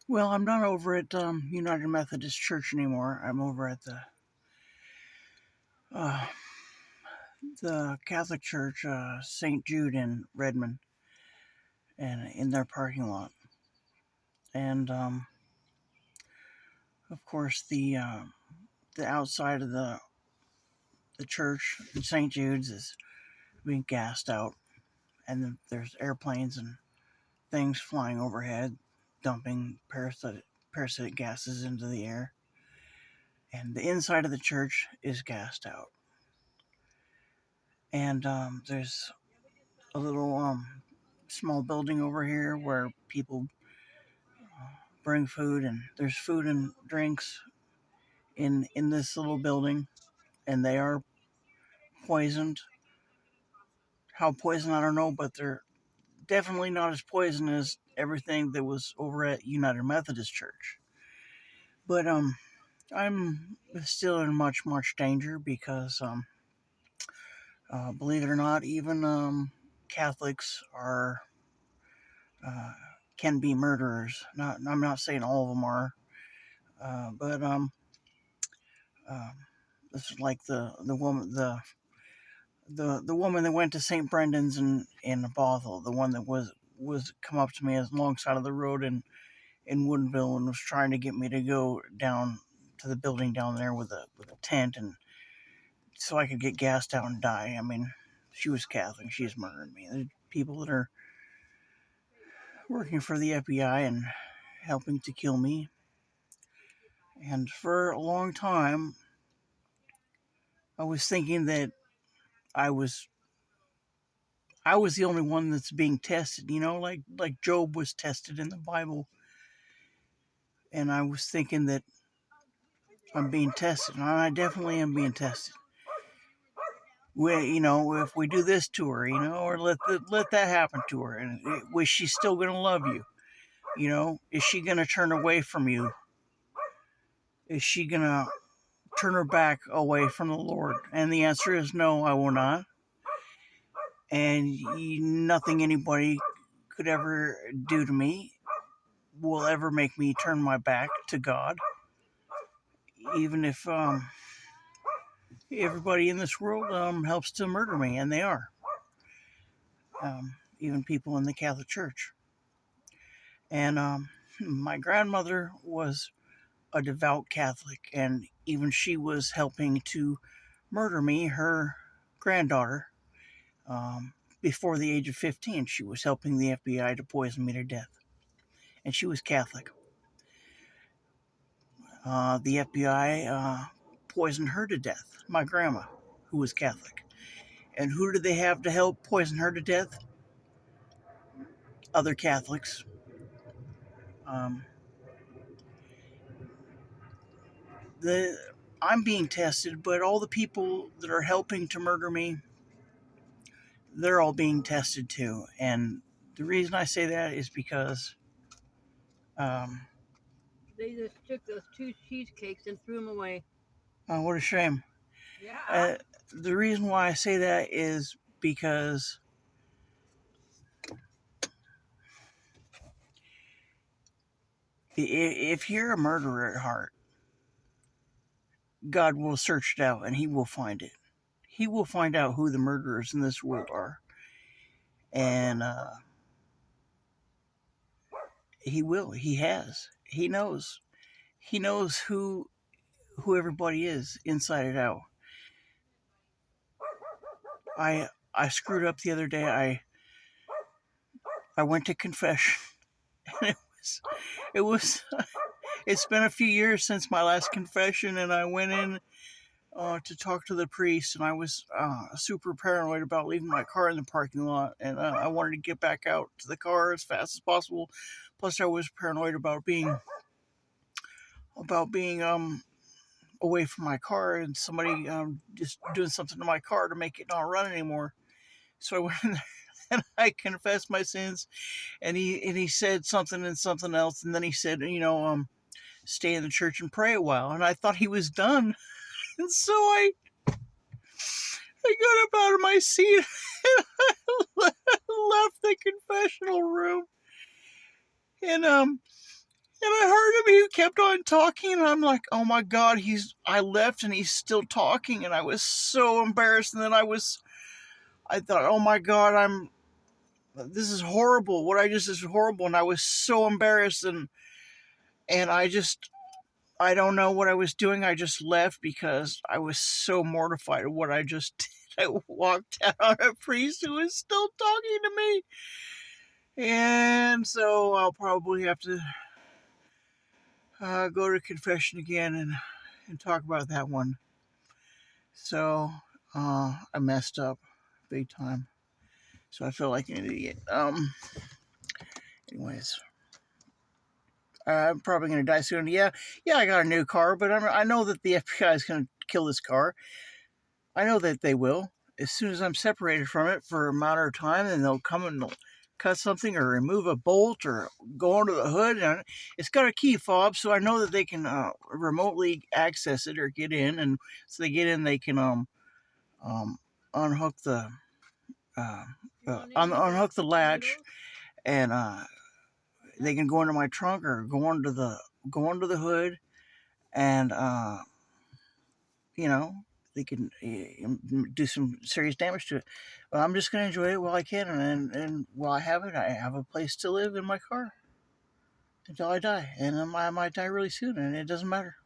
Well, I'm not over at United Methodist Church anymore. I'm over at uh, the Catholic Church, St. Jude in Redmond, and in their parking lot. And of course, the outside of the church, St. Jude's, is being gassed out, and then there's airplanes and things flying overhead, dumping parasitic gases into the air. And the inside of the church is gassed out. And there's a little small building over here where people bring food, and there's food and drinks in this little building, and they are poisoned. How poisoned, I don't know, but they're definitely not as poisonous as everything that was over at United Methodist Church. But I'm still in much danger because believe it or not, even Catholics are uh, can be murderers. Not I'm not saying all of them are, but um, this is like the woman that went to St. Brendan's in Bothell, the one that was come up to me alongside of the road in Woodinville and was trying to get me to go down to the building down there with a tent, and so I could get gassed out and die. I mean, she was Catholic. She's murdering me. There's people that are working for the FBI and helping to kill me. And for a long time, I was thinking that I was I was the only one that's being tested, like Job was tested in the Bible. And I was thinking that I'm being tested, and I definitely am being tested. If we do this to her, or let that happen to her, and was she still going to love you? Is she going to turn away from you? Is she going to turn her back away from the Lord? And the answer is no, I will not. And nothing anybody could ever do to me will ever make me turn my back to God, even if everybody in this world helps to murder me, and they are. Even people in the Catholic Church. And my grandmother was a devout Catholic, and even she was helping to murder me, her granddaughter. Before the age of 15, she was helping the FBI to poison me to death. And she was Catholic. The FBI poisoned her to death, my grandma, who was Catholic. And who did they have to help poison her to death? Other Catholics. Um, the I'm being tested, but all the people that are helping to murder me, they're all being tested too. And the reason I say that is because um, They just took those two cheesecakes and threw them away. what a shame. Yeah. The reason why I say that is because if you're a murderer at heart, God will search it out and He will find it. He will find out who the murderers in this world are, and He will. He has. He knows. He knows who everybody is inside and out. I screwed up the other day. I went to confession. And it was it's been a few years since my last confession, and I went in to talk to the priest, and I was super paranoid about leaving my car in the parking lot, and I wanted to get back out to the car as fast as possible. Plus, I was paranoid about being away from my car and somebody just doing something to my car to make it not run anymore. So I went in there and I confessed my sins, and he said something and something else, and then he said, stay in the church and pray a while, and I thought he was done, and so I got up out of my seat and I left the confessional room, and I heard him. He kept on talking, and I'm like, oh my God, I left and he's still talking, and I was so embarrassed. And then I thought, oh my God, this is horrible. What I just is horrible. And I was so embarrassed, and I don't know what I was doing. I just left because I was so mortified of what I just did. I walked out on a priest who was still talking to me. And so I'll probably have to go to confession again and talk about that one. So I messed up big time. So I feel like an idiot. Anyways, I'm probably gonna die soon. Yeah, I got a new car, but I know that the FBI is gonna kill this car. I know that they will. As soon as I'm separated from it for a matter of time, then they'll come and they'll cut something or remove a bolt or go under the hood. And it's got a key fob, so I know that they can remotely access it or get in. And so they get in, they can unhook the unhook the latch, and they can go into my trunk or go under the hood, and you know, they can do some serious damage to it. But I'm just gonna enjoy it while I can, and while I have it, I have a place to live in my car until I die, and I might die really soon, and it doesn't matter.